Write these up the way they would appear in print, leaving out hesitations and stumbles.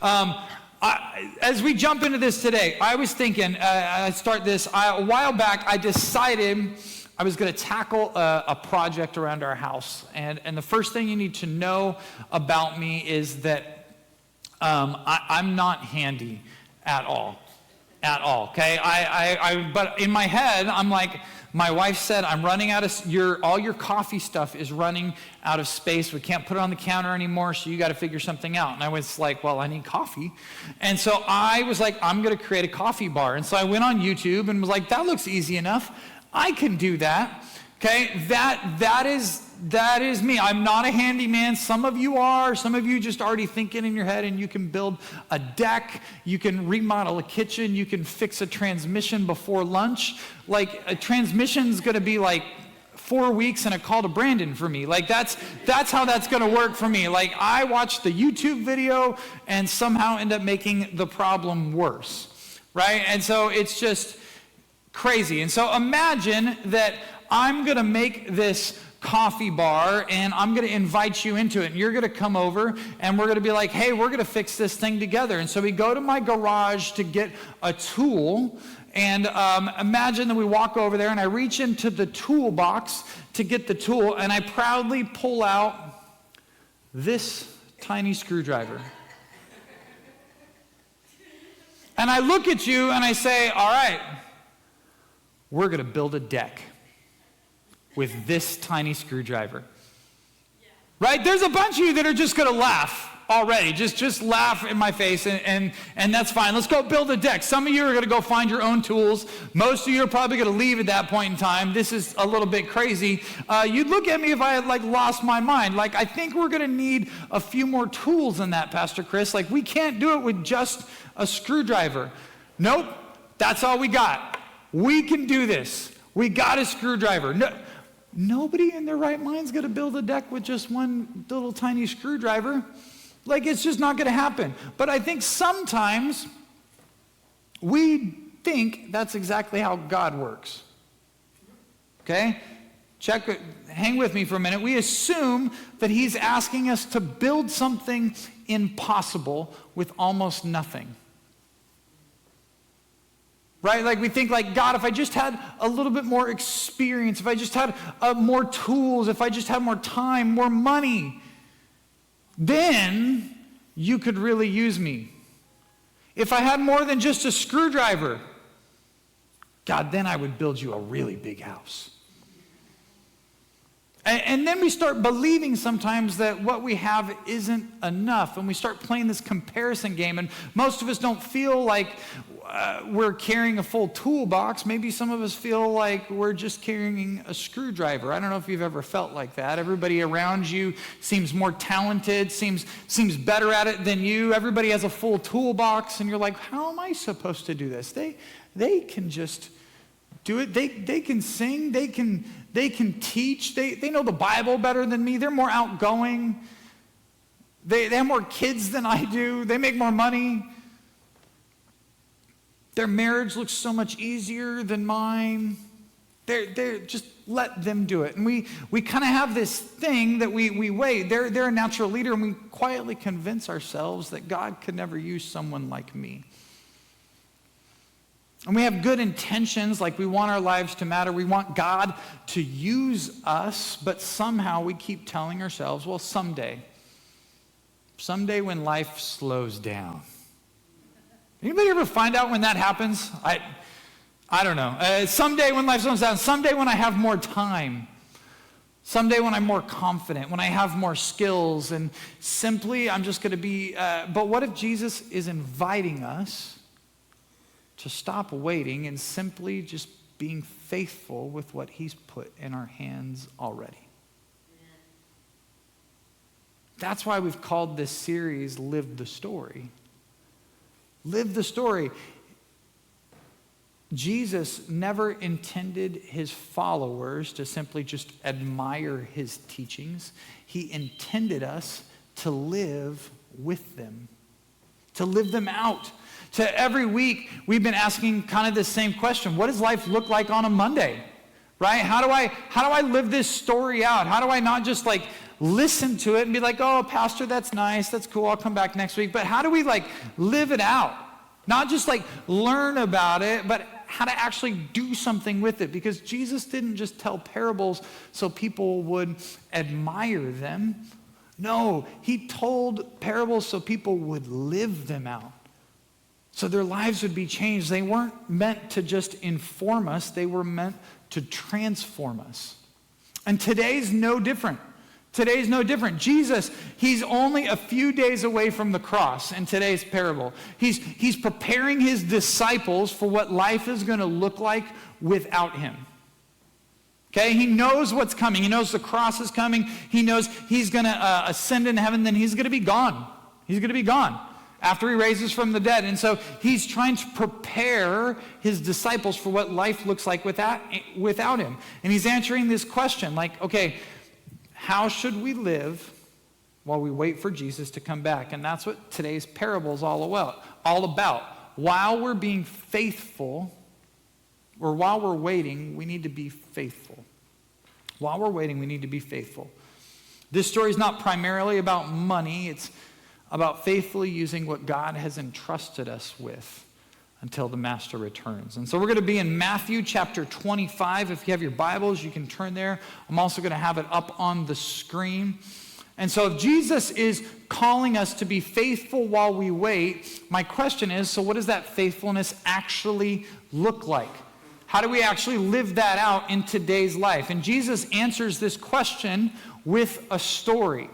As we jump into this today, I was thinking, a while back, I decided I was going to tackle a project around our house. And the first thing you need to know about me is that I'm not handy at all. Okay? But in my head, I'm like, my wife said, I'm running out of, all your coffee stuff is running out of space. We can't put it on the counter anymore, so you got to figure something out. And I was like, well, I need coffee. And so I was like, I'm going to create a coffee bar. And so I went on YouTube and was like, that looks easy enough. I can do that. Okay? That is me. I'm not a handyman. Some of you are. Some of you just already thinking in your head, and you can build a deck. You can remodel a kitchen. You can fix a transmission before lunch. Like, a transmission's going to be like 4 weeks and a call to Brandon for me. Like, that's how that's going to work for me. Like, I watch the YouTube video and somehow end up making the problem worse, right? And so it's just crazy. And so imagine that I'm going to make this coffee bar, and I'm going to invite you into it, and you're going to come over, and we're going to be like, hey, we're going to fix this thing together. And so we go to my garage to get a tool, and imagine that we walk over there, and I reach into the toolbox to get the tool, and I proudly pull out this tiny screwdriver. And I look at you, and I say, all right, we're going to build a deck with this tiny screwdriver. Yeah. Right? There's a bunch of you that are just going to laugh already. Just laugh in my face, and that's fine. Let's go build a deck. Some of you are going to go find your own tools. Most of you are probably going to leave at that point in time. This is a little bit crazy. You'd look at me if I had lost my mind. I think we're going to need a few more tools than that, Pastor Chris. We can't do it with just a screwdriver. Nope. That's all we got. We can do this. We got a screwdriver. Nobody in their right mind is going to build a deck with just one little tiny screwdriver. It's just not going to happen. But I think sometimes we think that's exactly how God works. Okay? Hang with me for a minute. We assume that he's asking us to build something impossible with almost nothing. Right? We think God, if I just had a little bit more experience, if I just had more tools, if I just had more time, more money, then you could really use me. If I had more than just a screwdriver, God, then I would build you a really big house. And then we start believing sometimes that what we have isn't enough, and we start playing this comparison game, and most of us don't feel like we're carrying a full toolbox. Maybe some of us feel like we're just carrying a screwdriver. I don't know if you've ever felt like that. Everybody around you seems more talented, seems better at it than you. Everybody has a full toolbox, and you're like, how am I supposed to do this? They can just do it. They can sing. They can teach. They know the Bible better than me. They're more outgoing. They have more kids than I do. They make more money. Their marriage looks so much easier than mine. They're just let them do it. And we kind of have this thing that we wait. They're a natural leader, and we quietly convince ourselves that God could never use someone like me. And we have good intentions, we want our lives to matter. We want God to use us, but somehow we keep telling ourselves, well, someday when life slows down. Anybody ever find out when that happens? I don't know. Someday when life slows down, someday when I have more time, someday when I'm more confident, when I have more skills, and simply I'm just going to be, but what if Jesus is inviting us to stop waiting and simply just being faithful with what he's put in our hands already? That's why we've called this series Live the Story. Live the story. Jesus never intended his followers to simply just admire his teachings. He intended us to live with them, to live them out. To every week, we've been asking kind of the same question. What does life look like on a Monday? Right? How do I live this story out? How do I not just listen to it and be like, oh, pastor, that's nice, that's cool, I'll come back next week. But how do we like live it out? Not just like learn about it, but how to actually do something with it. Because Jesus didn't just tell parables so people would admire them. No, he told parables so people would live them out. So their lives would be changed. They weren't meant to just inform us. They were meant to transform us. And today's no different. Today's no different. Jesus, he's only a few days away from the cross in today's parable. He's preparing his disciples for what life is going to look like without him. Okay, he knows what's coming. He knows the cross is coming. He knows he's going to ascend in heaven, then he's going to be gone. He's going to be gone after he raises from the dead. And so he's trying to prepare his disciples for what life looks like without him. And he's answering this question like, okay, how should we live while we wait for Jesus to come back? And that's what today's parable is all about. While we're being faithful, or while we're waiting, we need to be faithful. While we're waiting, we need to be faithful. This story is not primarily about money. It's about faithfully using what God has entrusted us with until the master returns. And so we're going to be in Matthew chapter 25. If you have your Bibles, you can turn there. I'm also going to have it up on the screen. And so if Jesus is calling us to be faithful while we wait, my question is, so what does that faithfulness actually look like? How do we actually live that out in today's life? And Jesus answers this question with a story.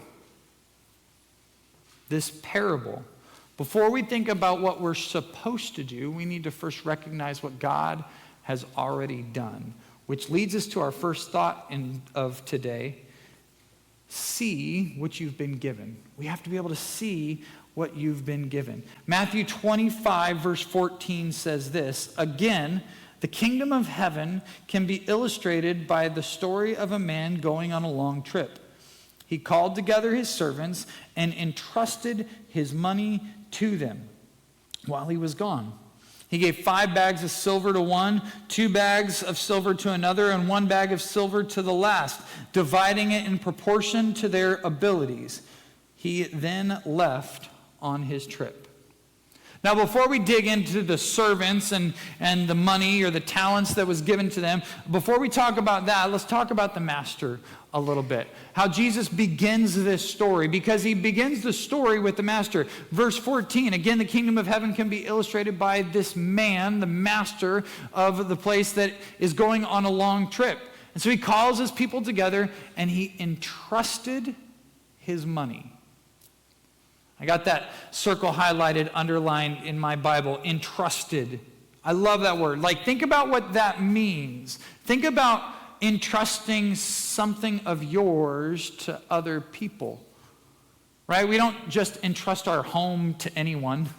This parable. Before we think about what we're supposed to do, we need to first recognize what God has already done, which leads us to our first thought of today. See what you've been given. We have to be able to see what you've been given. Matthew 25, verse 14 says this, again, the kingdom of heaven can be illustrated by the story of a man going on a long trip. He called together his servants and entrusted his money to them while he was gone. He gave 5 bags of silver to one, 2 bags of silver to another, and 1 bag of silver to the last, dividing it in proportion to their abilities. He then left on his trip. Now, before we dig into the servants and the money or the talents that was given to them, before we talk about that, let's talk about the master a little bit. How Jesus begins this story, because he begins the story with the master. Verse 14, again, the kingdom of heaven can be illustrated by this man, the master of the place that is going on a long trip. And so he calls his people together and he entrusted his money. I got that circle highlighted, underlined in my Bible, entrusted. I love that word. Like, think about what that means. Think about entrusting something of yours to other people, right? We don't just entrust our home to anyone.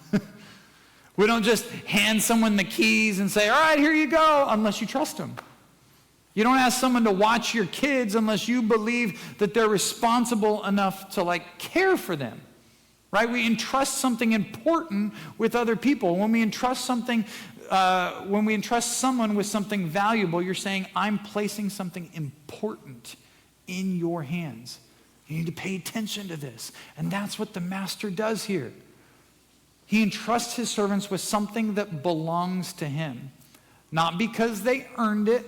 We don't just hand someone the keys and say, all right, here you go, unless you trust them. You don't ask someone to watch your kids unless you believe that they're responsible enough to care for them. Right? We entrust something important with other people. When we entrust someone with something valuable, you're saying, I'm placing something important in your hands. You need to pay attention to this. And that's what the master does here. He entrusts his servants with something that belongs to him. Not because they earned it,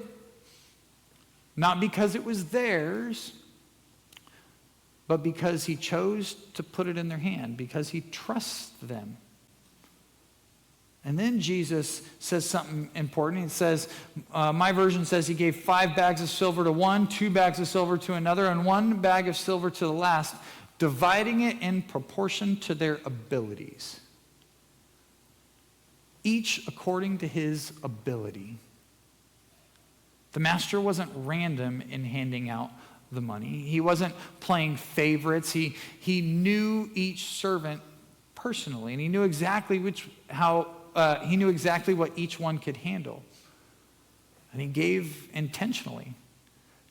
not because it was theirs, but because he chose to put it in their hand, because he trusts them. And then Jesus says something important. He says, my version says he gave 5 bags of silver to one, 2 bags of silver to another, and 1 bag of silver to the last, dividing it in proportion to their abilities. Each according to his ability. The master wasn't random in handing out the money. He wasn't playing favorites. He knew each servant personally, and he knew exactly what each one could handle. And he gave intentionally.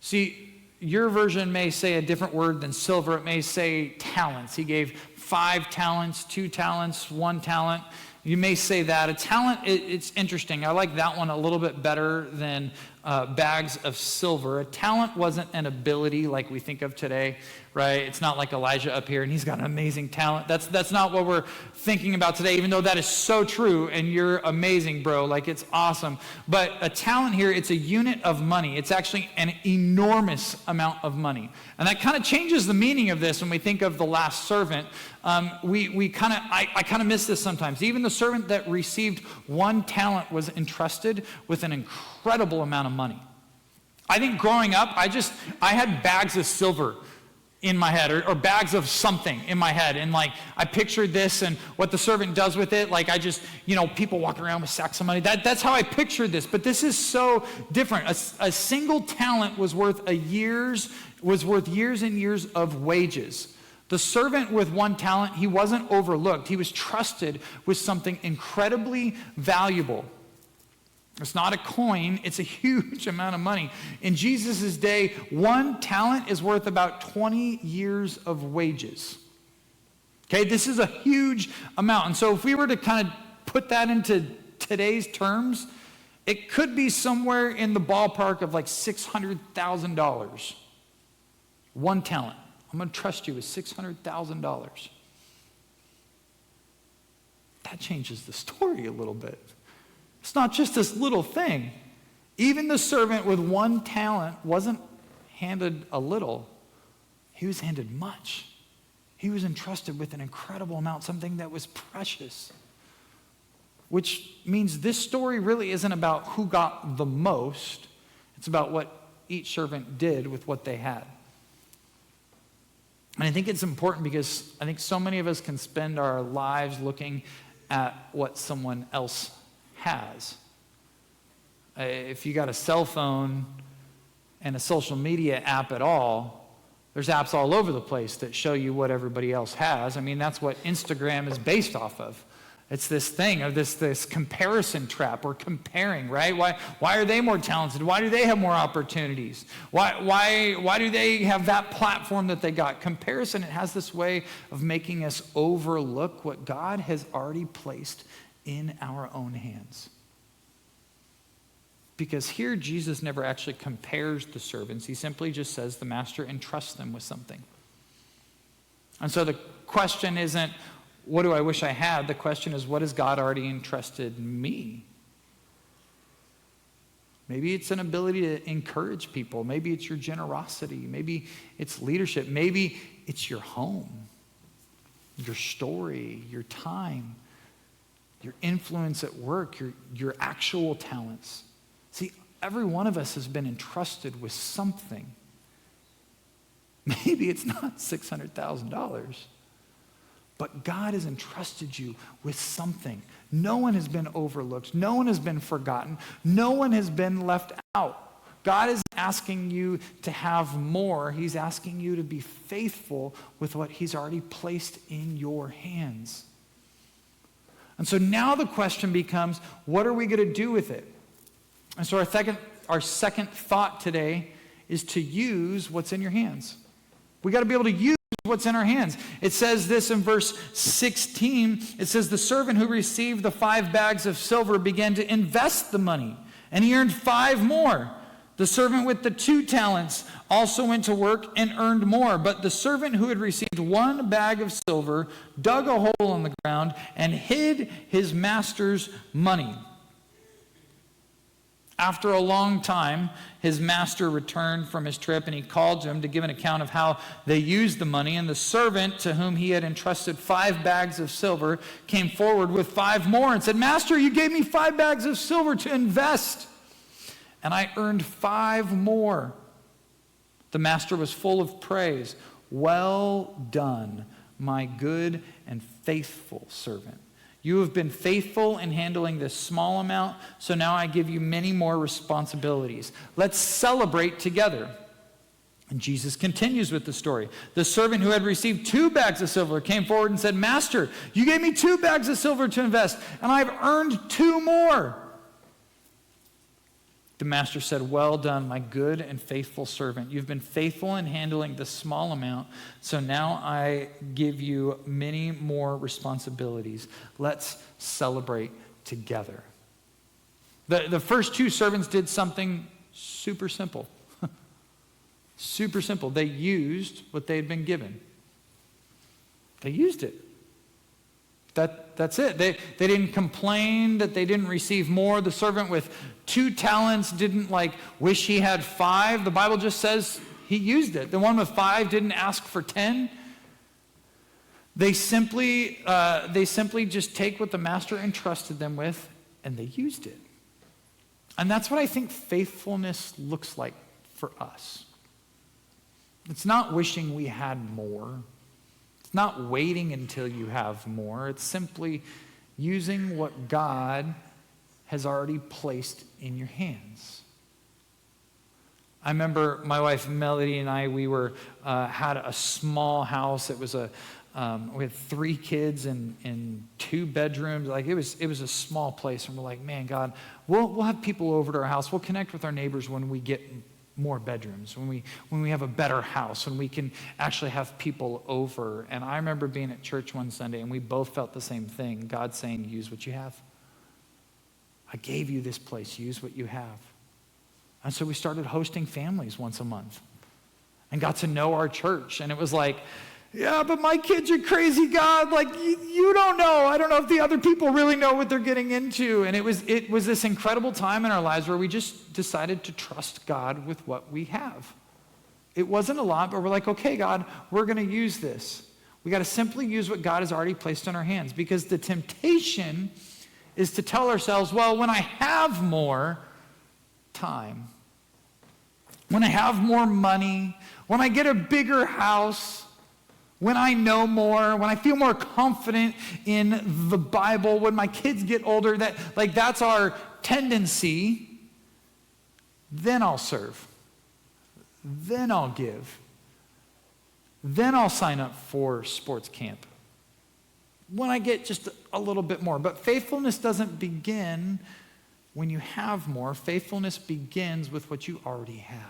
See, your version may say a different word than silver. It may say talents. He gave 5 talents, 2 talents, 1 talent. You may say that. A talent, it's interesting. I like that one a little bit better than bags of silver. A talent wasn't an ability like we think of today, right? It's not like Elijah up here and he's got an amazing talent. That's not what we're thinking about today, even though that is so true and you're amazing, bro. Like, it's awesome. But a talent here, it's a unit of money. It's actually an enormous amount of money. And that kind of changes the meaning of this when we think of the last servant. I kind of miss this sometimes. Even the servant that received 1 talent was entrusted with an incredible amount of money. I think growing up, I had bags of silver in my head, or bags of something in my head. And like, I pictured this and what the servant does with it. Like, people walking around with sacks of money. That's how I pictured this. But this is so different. A single talent was worth years and years of wages. The servant with 1 talent, he wasn't overlooked. He was trusted with something incredibly valuable. It's not a coin, it's a huge amount of money. In Jesus' day, 1 talent is worth about 20 years of wages. Okay, this is a huge amount. And so if we were to kind of put that into today's terms, it could be somewhere in the ballpark of like $600,000. 1 talent. I'm going to trust you with $600,000. That changes the story a little bit. It's not just this little thing. Even the servant with 1 talent wasn't handed a little. He was handed much. He was entrusted with an incredible amount, something that was precious. Which means this story really isn't about who got the most. It's about what each servant did with what they had. And I think it's important because I think so many of us can spend our lives looking at what someone else has. If you got a cell phone and a social media app at all, there's apps all over the place that show you what everybody else has. I mean, that's what Instagram is based off of. It's this thing of this comparison trap. We're comparing, right? Why are they more talented? Why do they have more opportunities? Why do they have that platform that they got? Comparison, it has this way of making us overlook what God has already placed in our own hands. Because here Jesus never actually compares the servants. He simply just says the master entrusts them with something. And so the question isn't, what do I wish I had? The question is, what has God already entrusted me? Maybe it's an ability to encourage people. Maybe it's your generosity. Maybe it's leadership. Maybe it's your home, your story, your time, your influence at work, your actual talents. See, every one of us has been entrusted with something. Maybe it's not $600,000. But God has entrusted you with something. No one has been overlooked. No one has been forgotten. No one has been left out. God is asking you to have more. He's asking you to be faithful with what he's already placed in your hands. And so now the question becomes, what are we going to do with it? And so our second thought today is to use what's in your hands. We got to be able to use what's in our hands. It says this in verse 16. It says, the servant who received the 5 bags of silver began to invest the money, and he earned 5 more. The servant with the 2 talents also went to work and earned more. But the servant who had received 1 bag of silver dug a hole in the ground and hid his master's money. After a long time, his master returned from his trip, and he called to him to give an account of how they used the money. And the servant to whom he had entrusted 5 bags of silver came forward with 5 more and said, Master, you gave me 5 bags of silver to invest, and I earned 5 more. The master was full of praise. Well done, my good and faithful servant. You have been faithful in handling this small amount, so now I give you many more responsibilities. Let's celebrate together. And Jesus continues with the story. The servant who had received 2 bags of silver came forward and said, Master, you gave me 2 bags of silver to invest, and I've earned 2 more. The master said, "Well done, my good and faithful servant. You've been faithful in handling the small amount, so now I give you many more responsibilities. Let's celebrate together." The first two servants did something super simple. Super simple. They used what they had been given. They used it. That's it. They didn't complain that they didn't receive more. The servant with 2 talents didn't wish he had 5. The Bible just says he used it. The one with 5 didn't ask for 10. They simply just take what the master entrusted them with, and they used it. And that's what I think faithfulness looks like for us. It's not wishing we had more. It's not waiting until you have more. It's simply using what God has already placed in your hands. I remember my wife Melody and I, we had a small house. It was we had 3 kids and 2 bedrooms. It was a small place, and we're like, man, God, we'll have people over to our house. We'll connect with our neighbors when we get more bedrooms, when we have a better house, when we can actually have people over. And I remember being at church one Sunday, and we both felt the same thing. God saying, use what you have. I gave you this place. Use what you have. And so we started hosting families once a month and got to know our church. And it was like, yeah, but my kids are crazy, God. You don't know. I don't know if the other people really know what they're getting into. And it was this incredible time in our lives where we just decided to trust God with what we have. It wasn't a lot, but we're like, okay, God, we're going to use this. We got to simply use what God has already placed in our hands, because the temptation is to tell ourselves, well, when I have more time, when I have more money, when I get a bigger house, when I know more, when I feel more confident in the Bible, when my kids get older, that's our tendency, then I'll serve. Then I'll give. Then I'll sign up for sports camp. When I get just a little bit more. But faithfulness doesn't begin when you have more. Faithfulness begins with what you already have.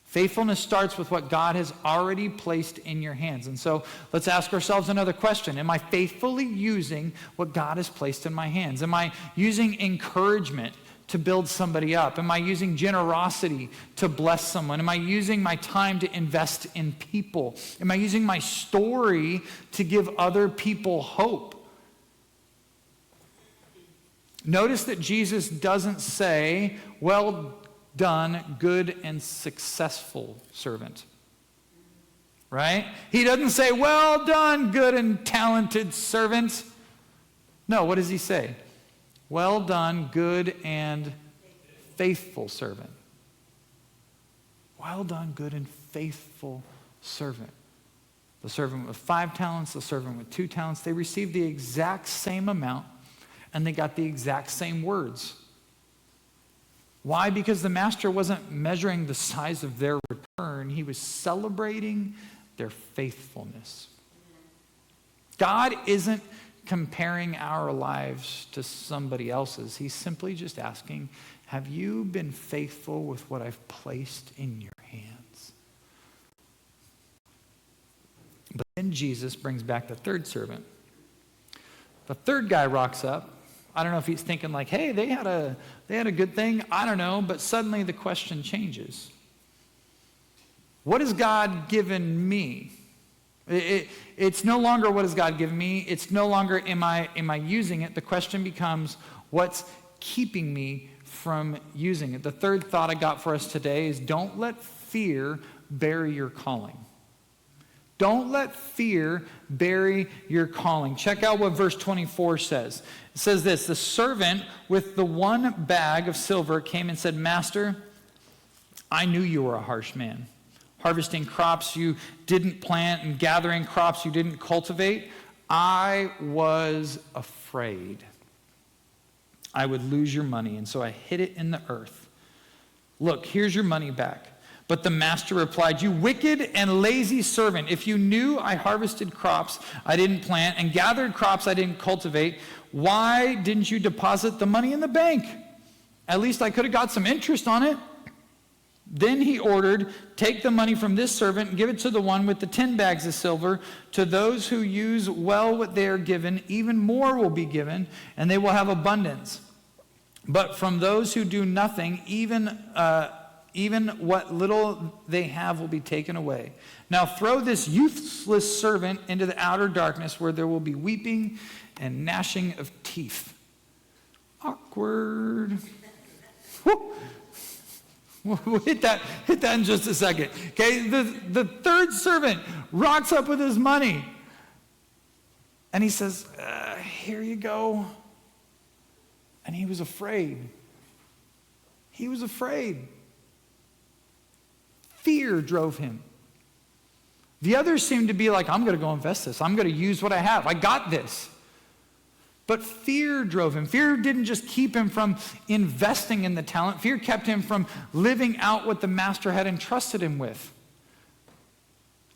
Faithfulness starts with what God has already placed in your hands. And so let's ask ourselves another question. Am I faithfully using what God has placed in my hands? Am I using encouragement to build somebody up? Am I using generosity to bless someone? Am I using my time to invest in people? Am I using my story to give other people hope? Notice that Jesus doesn't say, well done, good and successful servant. Right? He doesn't say, well done, good and talented servant. No, what does he say? Well done, good and faithful servant. Well done, good and faithful servant. The servant with 5 talents, the servant with 2 talents, they received the exact same amount, and they got the exact same words. Why? Because the master wasn't measuring the size of their return. He was celebrating their faithfulness. God isn't comparing our lives to somebody else's. He's simply just asking, have you been faithful with what I've placed in your hands? But then Jesus brings back the third servant. The third guy rocks up. I don't know if he's thinking hey, they had a good thing. I don't know. But suddenly the question changes. What has God given me? It's no longer what has God given me. It's no longer am I using it. The question becomes, what's keeping me from using it? The third thought I got for us today is, don't let fear bury your calling. Don't let fear bury your calling. Check out what verse 24 says. It says this: the servant with the 1 bag of silver came and said, Master, I knew you were a harsh man, harvesting crops you didn't plant and gathering crops you didn't cultivate. I was afraid I would lose your money, and so I hid it in the earth. Look, here's your money back. But the master replied, you wicked and lazy servant, if you knew I harvested crops I didn't plant and gathered crops I didn't cultivate, why didn't you deposit the money in the bank? At least I could have got some interest on it. Then he ordered, take the money from this servant and give it to the one with the 10 bags of silver. To those who use well what they are given, even more will be given, and they will have abundance. But from those who do nothing, even what little they have will be taken away. Now throw this useless servant into the outer darkness, where there will be weeping and gnashing of teeth. Awkward. Woo. We'll hit that in just a second. Okay, the third servant rocks up with his money. And he says, here you go. And he was afraid. He was afraid. Fear drove him. The others seemed to be like, I'm going to go invest this. I'm going to use what I have. I got this. But fear drove him. Fear didn't just keep him from investing in the talent. Fear kept him from living out what the master had entrusted him with.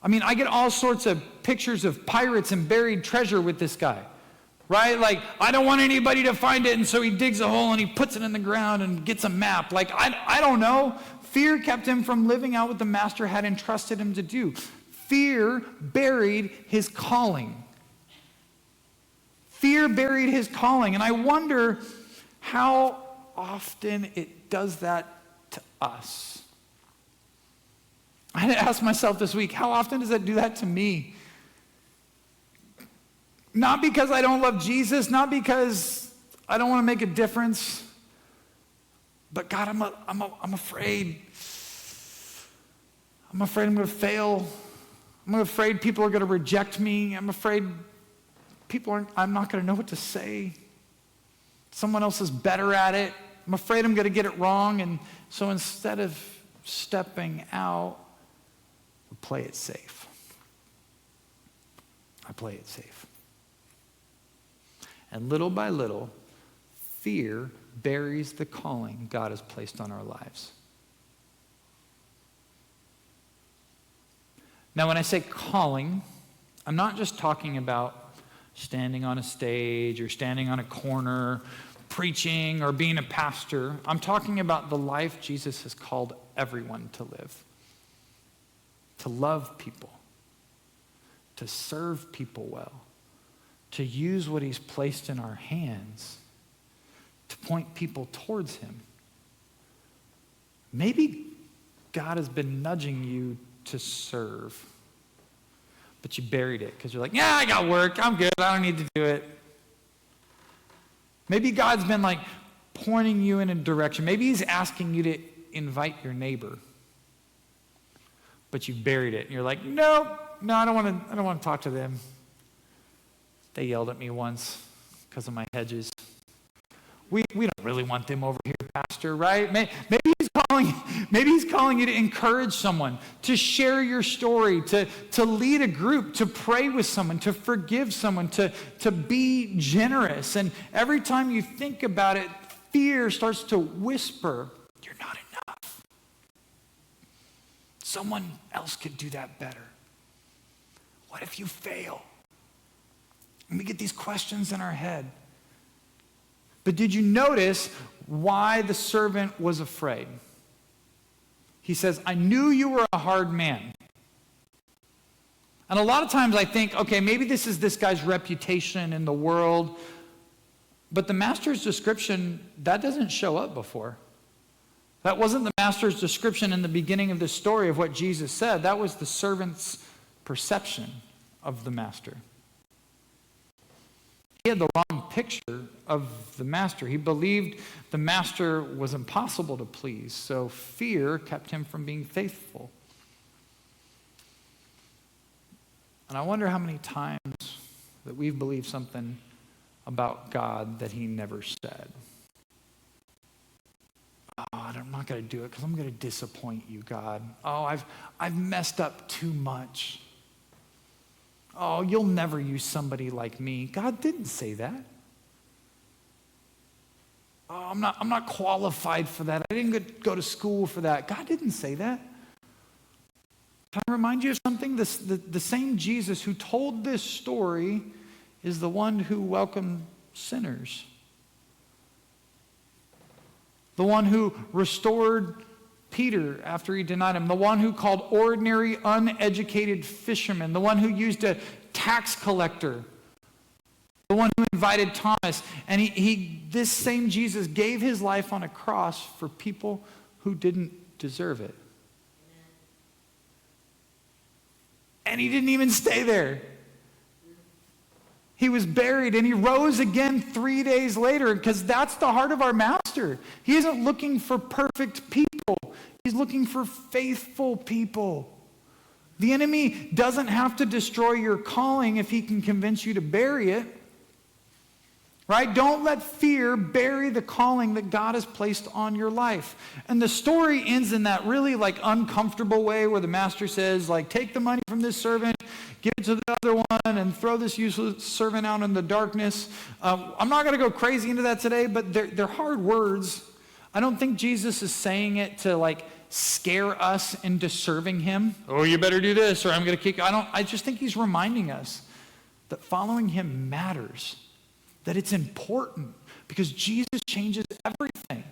I mean, I get all sorts of pictures of pirates and buried treasure with this guy, right? Like, I don't want anybody to find it, and so he digs a hole and he puts it in the ground and gets a map. Like, I don't know. Fear kept him from living out what the master had entrusted him to do. Fear buried his calling. Fear buried his calling. And I wonder how often it does that to us. I had to ask myself this week, how often does it do that to me? Not because I don't love Jesus, not because I don't want to make a difference, but God, I'm afraid. I'm afraid I'm going to fail. I'm afraid people are going to reject me. I'm afraid I'm not going to know what to say. Someone else is better at it. I'm afraid I'm going to get it wrong. And so instead of stepping out, I play it safe. I play it safe. And little by little, fear buries the calling God has placed on our lives. Now, when I say calling, I'm not just talking about standing on a stage or standing on a corner, preaching or being a pastor. I'm talking about the life Jesus has called everyone to live. To love people. To serve people well. To use what he's placed in our hands to point people towards him. Maybe God has been nudging you to serve, but you buried it because you're like, yeah, I got work. I'm good. I don't need to do it. Maybe God's been like pointing you in a direction. Maybe he's asking you to invite your neighbor, but you buried it. And you're like, no, I don't want to talk to them. They yelled at me once because of my hedges. We don't really want them over here, Pastor, right? Maybe he's calling you to encourage someone, to share your story, to lead a group, to pray with someone, to forgive someone, to be generous. And every time you think about it, fear starts to whisper, you're not enough. Someone else could do that better. What if you fail? And we get these questions in our head. But did you notice why the servant was afraid? He says, I knew you were a hard man. And a lot of times I think, okay, maybe this is this guy's reputation in the world. But the master's description, that doesn't show up before. That wasn't the master's description in the beginning of the story of what Jesus said. That was the servant's perception of the master. He had the wrong picture of the master. He believed the master was impossible to please, so fear kept him from being faithful. And I wonder how many times that we've believed something about God that he never said. Oh, I'm not going to do it because I'm going to disappoint you, God. Oh, I've messed up too much. Oh, you'll never use somebody like me. God didn't say that. Oh, I'm not qualified for that. I didn't go to school for that. God didn't say that. Can I remind you of something? The same Jesus who told this story is the one who welcomed sinners. the one who restored Peter after he denied him, the one who called ordinary, uneducated fishermen, the one who used a tax collector, the one who invited Thomas. And this same Jesus gave his life on a cross for people who didn't deserve it. And he didn't even stay there. He was buried and he rose again 3 days later, because that's the heart of our master. He isn't looking for perfect people. He's looking for faithful people. The enemy doesn't have to destroy your calling if he can convince you to bury it. Right? Don't let fear bury the calling that God has placed on your life. And the story ends in that really uncomfortable way where the master says, take the money from this servant, give it to the other one, and throw this useless servant out in the darkness. I'm not going to go crazy into that today, but they're hard words. I don't think Jesus is saying it to scare us into serving him. Oh, you better do this or I'm going to kick you. I just think he's reminding us that following him matters. That it's important because Jesus changes everything.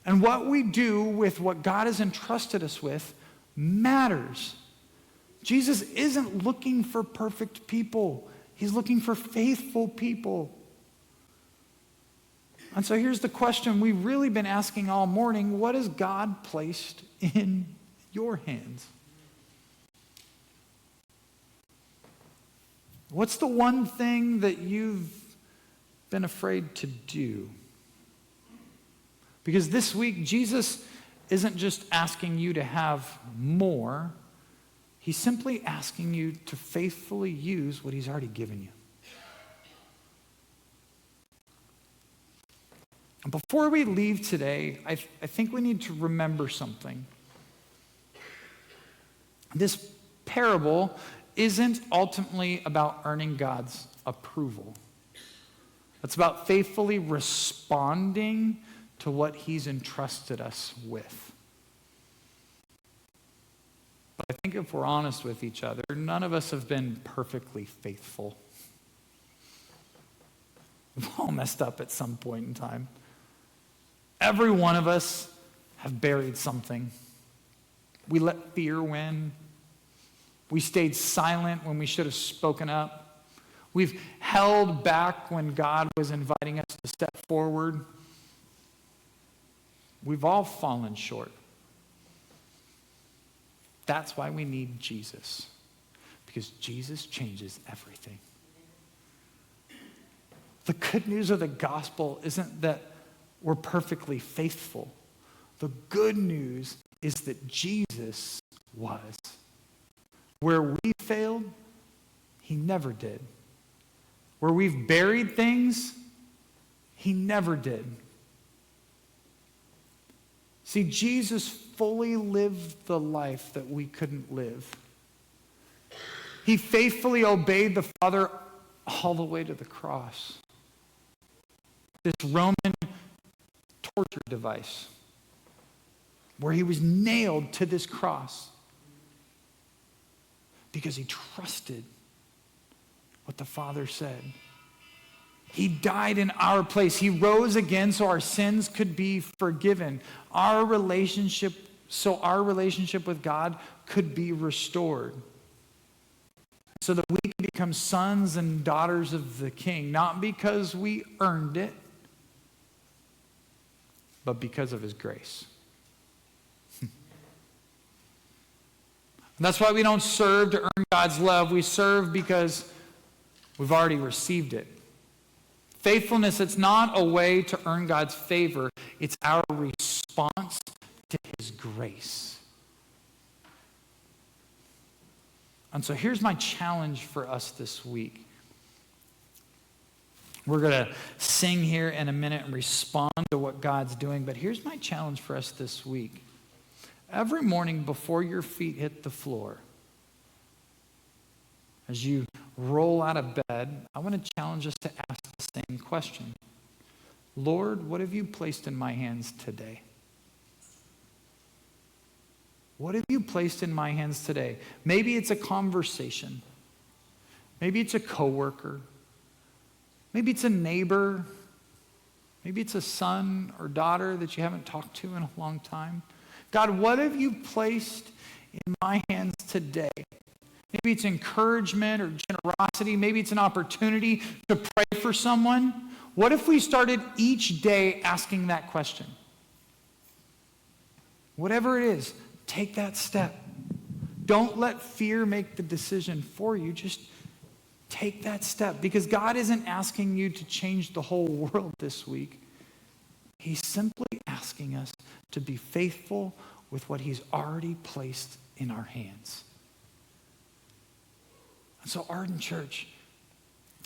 And what we do with what God has entrusted us with matters. Jesus isn't looking for perfect people. He's looking for faithful people. And so here's the question we've really been asking all morning. What has God placed in your hands? What's the one thing that you've been afraid to do? Because this week, Jesus isn't just asking you to have more. He's simply asking you to faithfully use what he's already given you. And before we leave today, I think we need to remember something. This parable isn't ultimately about earning God's approval. It's about faithfully responding to what he's entrusted us with. But I think if we're honest with each other, none of us have been perfectly faithful. We've all messed up at some point in time. Every one of us have buried something. We let fear win. We stayed silent when we should have spoken up. We've held back when God was inviting us to step forward. We've all fallen short. That's why we need Jesus. Because Jesus changes everything. The good news of the gospel isn't that we're perfectly faithful. The good news is that Jesus was. Where we failed, he never did. Where we've buried things, he never did. See, Jesus fully lived the life that we couldn't live. He faithfully obeyed the Father all the way to the cross. This Roman torture device where he was nailed to this cross because he trusted what the Father said. He died in our place. He rose again so our sins could be forgiven. So our relationship with God could be restored. So that we can become sons and daughters of the King, not because we earned it, but because of his grace. And that's why we don't serve to earn God's love. We serve because we've already received it. Faithfulness, it's not a way to earn God's favor. It's our response to his grace. And so here's my challenge for us this week. We're going to sing here in a minute and respond to what God's doing. But here's my challenge for us this week. Every morning before your feet hit the floor, as you roll out of bed, I want to challenge us to ask the same question. Lord, what have you placed in my hands today? What have you placed in my hands today? Maybe it's a conversation. Maybe it's a coworker. Maybe it's a neighbor. Maybe it's a son or daughter that you haven't talked to in a long time. God, what have you placed in my hands today? Maybe it's encouragement or generosity. Maybe it's an opportunity to pray for someone. What if we started each day asking that question? Whatever it is, take that step. Don't let fear make the decision for you. Just take that step, because God isn't asking you to change the whole world this week. He's simply asking us to be faithful with what he's already placed in our hands. And so, Arden Church,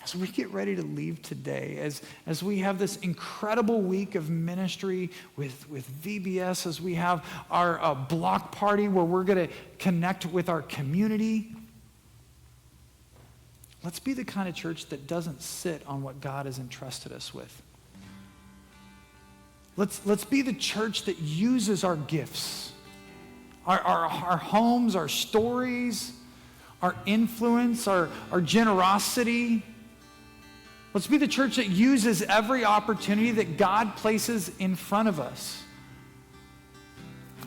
as we get ready to leave today, as we have this incredible week of ministry with VBS, as we have our block party where we're going to connect with our community, let's be the kind of church that doesn't sit on what God has entrusted us with. Let's be the church that uses our gifts, our homes, our stories, our influence, our generosity. Let's be the church that uses every opportunity that God places in front of us.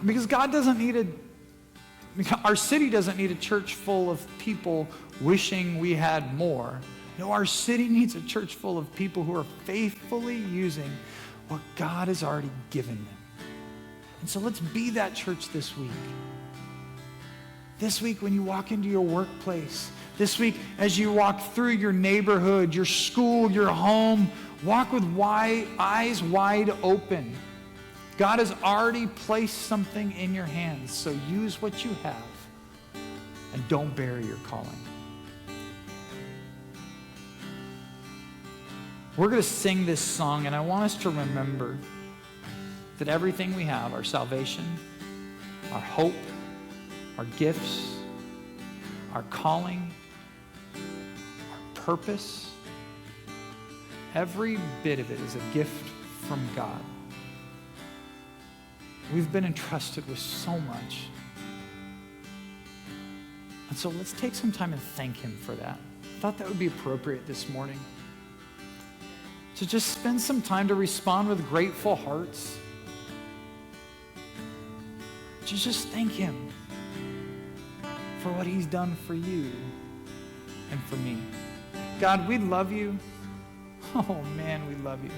Because God doesn't need our city doesn't need a church full of people wishing we had more. No, our city needs a church full of people who are faithfully using what God has already given them. And so let's be that church this week. This week when you walk into your workplace, this week as you walk through your neighborhood, your school, your home, walk with eyes wide open. God has already placed something in your hands, so use what you have and don't bury your calling. We're going to sing this song, and I want us to remember that everything we have, our salvation, our hope, our gifts, our calling, our purpose, every bit of it is a gift from God. We've been entrusted with so much. And so let's take some time and thank him for that. I thought that would be appropriate this morning. To just spend some time to respond with grateful hearts. To just thank him for what he's done for you and for me. God, we love you. Oh man, we love you.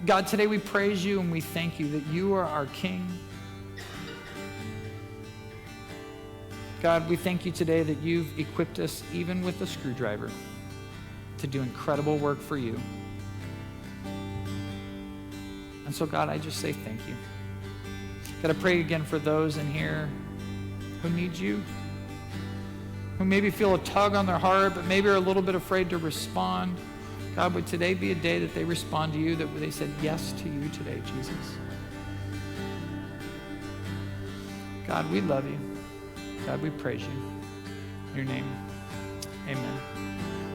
God, today we praise you and we thank you that you are our King. God, we thank you today that you've equipped us even with a screwdriver to do incredible work for you. And so God, I just say thank you. God, I pray again for those in here who need you, who maybe feel a tug on their heart, but maybe are a little bit afraid to respond. God, would today be a day that they respond to you, that they said yes to you today, Jesus? God, we love you. God, we praise you. In your name, amen.